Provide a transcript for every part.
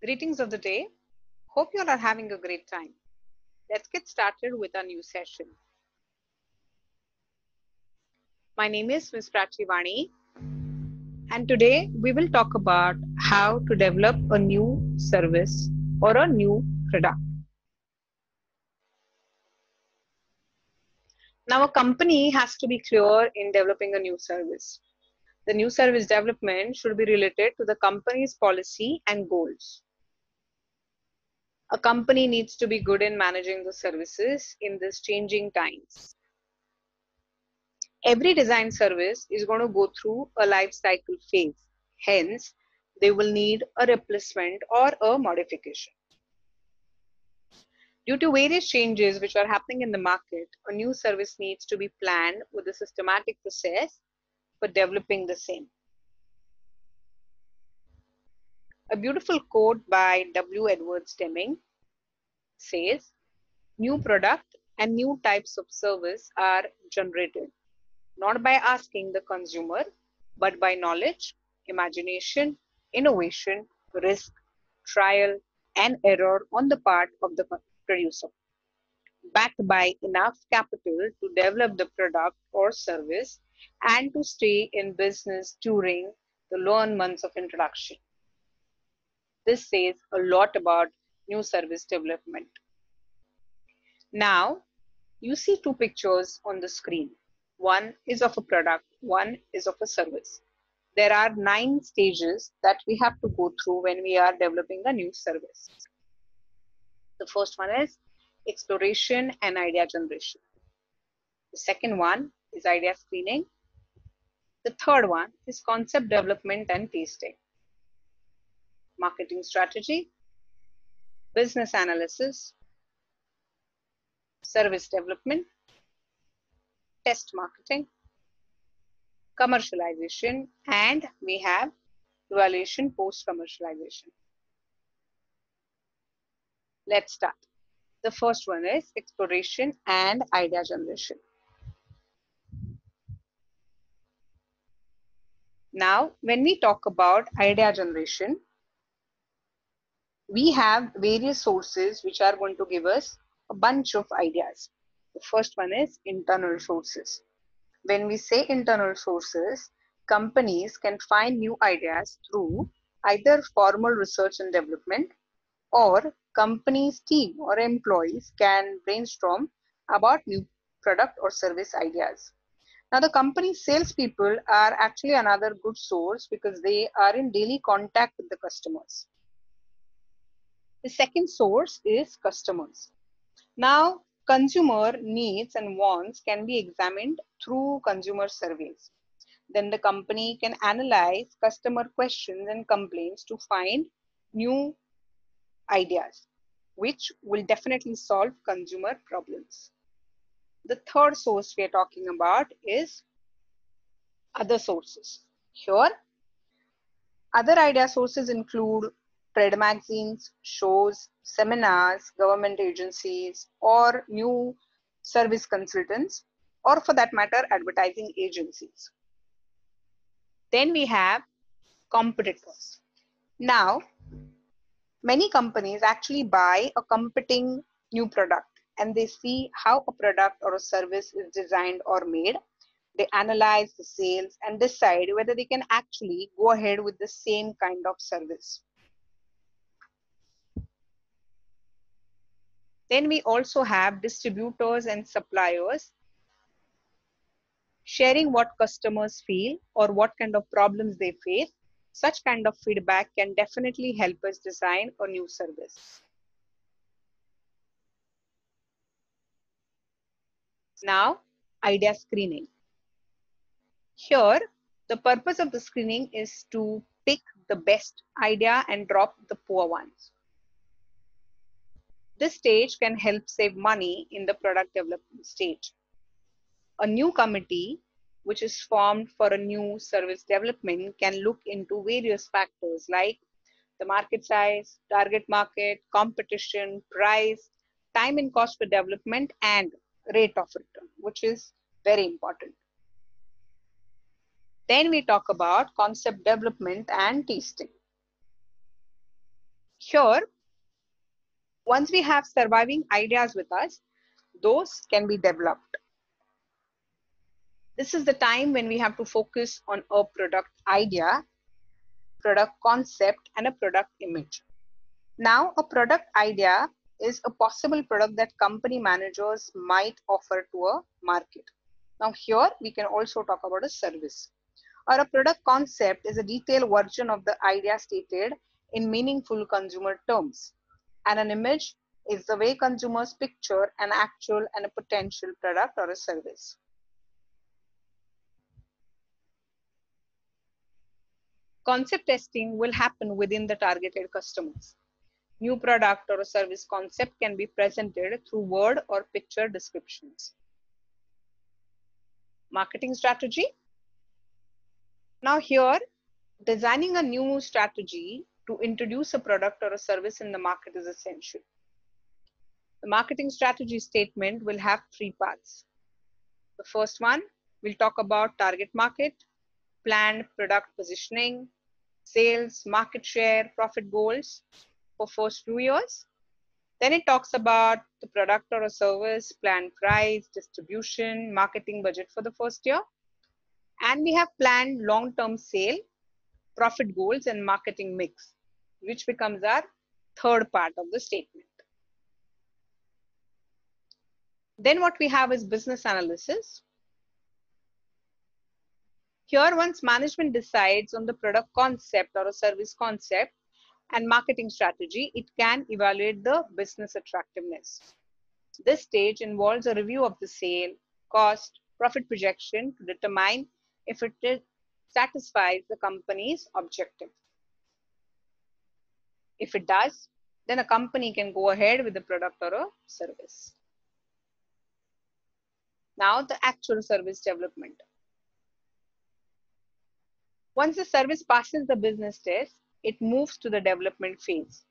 Greetings of the day. Hope you all are having a great time. Let's get started with our new session. My name is Ms. Prachivani, and today we will talk about how to develop a new service or a new product. Now, a company has to be clear in developing a new service. The new service development should be related to the company's policy and goals. A company needs to be good in managing the services in these changing times. Every design service is going to go through a life cycle phase. Hence, they will need a replacement or a modification. Due to various changes which are happening in the market, a new service needs to be planned with a systematic process for developing the same. A beautiful quote by W. Edwards Deming says, new product and new types of service are generated not by asking the consumer, but by knowledge, imagination, innovation, risk, trial, and error on the part of the producer, backed by enough capital to develop the product or service and to stay in business during the long months of introduction. This says a lot about new service development. Now, you see two pictures on the screen. One is of a product, one is of a service. There are 9 stages that we have to go through when we are developing a new service. The first one is exploration and idea generation. The second one is idea screening. The third one is concept development and tasting. Marketing strategy, business analysis, service development, test marketing, commercialization, and we have evaluation post commercialization. Let's start. The first one is exploration and idea generation. Now, when we talk about idea generation, we have various sources which are going to give us a bunch of ideas. The first one is internal sources. When we say internal sources, companies can find new ideas through either formal research and development, or company's team or employees can brainstorm about new product or service ideas. Now, the company's salespeople are actually another good source because they are in daily contact with the customers. The second source is customers. Now, consumer needs and wants can be examined through consumer surveys. Then the company can analyze customer questions and complaints to find new ideas, which will definitely solve consumer problems. The third source we are talking about is other sources. Here, other idea sources include trade magazines, shows, seminars, government agencies, or new service consultants, or for that matter, advertising agencies. Then we have competitors. Now, many companies actually buy a competing new product and they see how a product or a service is designed or made. They analyze the sales and decide whether they can actually go ahead with the same kind of service. Then we also have distributors and suppliers sharing what customers feel or what kind of problems they face. Such kind of feedback can definitely help us design a new service. Now, idea screening. Here, the purpose of the screening is to pick the best idea and drop the poor ones. This stage can help save money in the product development stage. A new committee, which is formed for a new service development, can look into various factors like the market size, target market, competition, price, time and cost for development, and rate of return, which is very important. Then we talk about concept development and testing. Here, once we have surviving ideas with us, those can be developed. This is the time when we have to focus on a product idea, product concept, and a product image. Now, a product idea is a possible product that company managers might offer to a market. Now, here we can also talk about a service. Or a product concept is a detailed version of the idea stated in meaningful consumer terms. And an image is the way consumers picture an actual and a potential product or a service. Concept testing will happen within the targeted customers. New product or a service concept can be presented through word or picture descriptions. Marketing strategy. Now here, designing a new strategy to introduce a product or a service in the market is essential. The marketing strategy statement will have three parts. The first one, we'll talk about target market, planned product positioning, sales, market share, profit goals for first 2 years. Then it talks about the product or a service, planned price, distribution, marketing budget for the first year. And we have planned long-term sale, profit goals, and marketing mix, which becomes our third part of the statement. Then what we have is business analysis. Here, once management decides on the product concept or a service concept and marketing strategy, it can evaluate the business attractiveness. This stage involves a review of the sale, cost, profit projection to determine if it satisfies the company's objective. If it does, then a company can go ahead with the product or a service. Now, the actual service development. Once the service passes the business test, it moves to the development phase.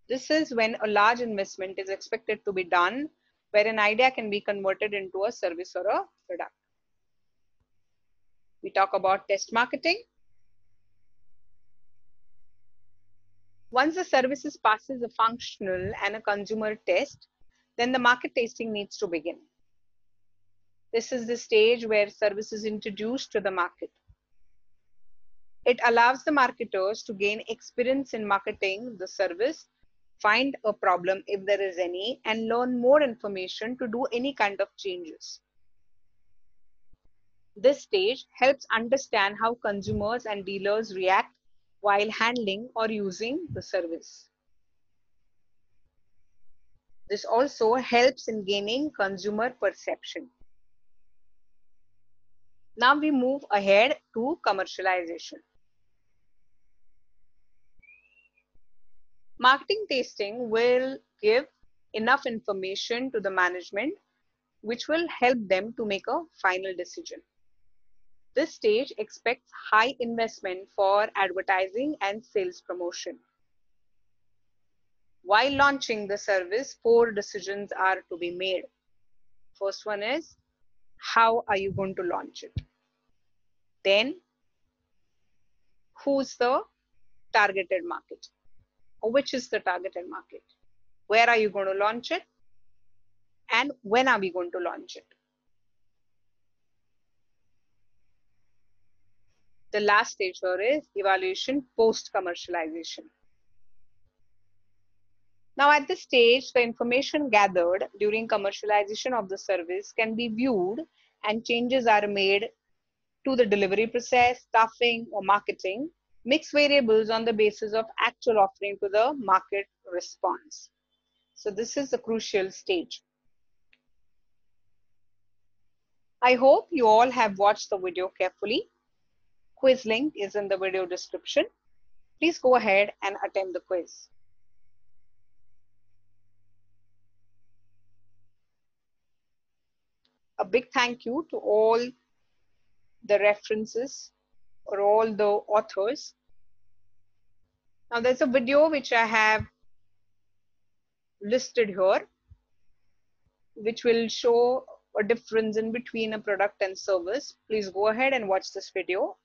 This is when a large investment is expected to be done, where an idea can be converted into a service or a product. We talk about test marketing. Once the services passes a functional and a consumer test, then the market testing needs to begin. This is the stage where service is introduced to the market. It allows the marketers to gain experience in marketing the service, find a problem if there is any, and learn more information to do any kind of changes. This stage helps understand how consumers and dealers react while handling or using the service. This also helps in gaining consumer perception. Now we move ahead to commercialization. Marketing testing will give enough information to the management which will help them to make a final decision. This stage expects high investment for advertising and sales promotion. While launching the service, 4 decisions are to be made. First one is, how are you going to launch it? Then, who's the targeted market? Or which is the targeted market? Where are you going to launch it? And when are we going to launch it? The last stage here is evaluation post-commercialization. Now at this stage, the information gathered during commercialization of the service can be viewed and changes are made to the delivery process, staffing, or marketing, mix variables on the basis of actual offering to the market response. So this is the crucial stage. I hope you all have watched the video carefully. Quiz link is in the video description. Please go ahead and attempt the quiz. A big thank you to all the references or all the authors. Now there's a video which I have listed here, which will show a difference in between a product and service. Please go ahead and watch this video.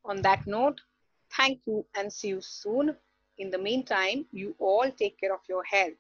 On that note, Thank you and see you soon. In the meantime, you all take care of your health.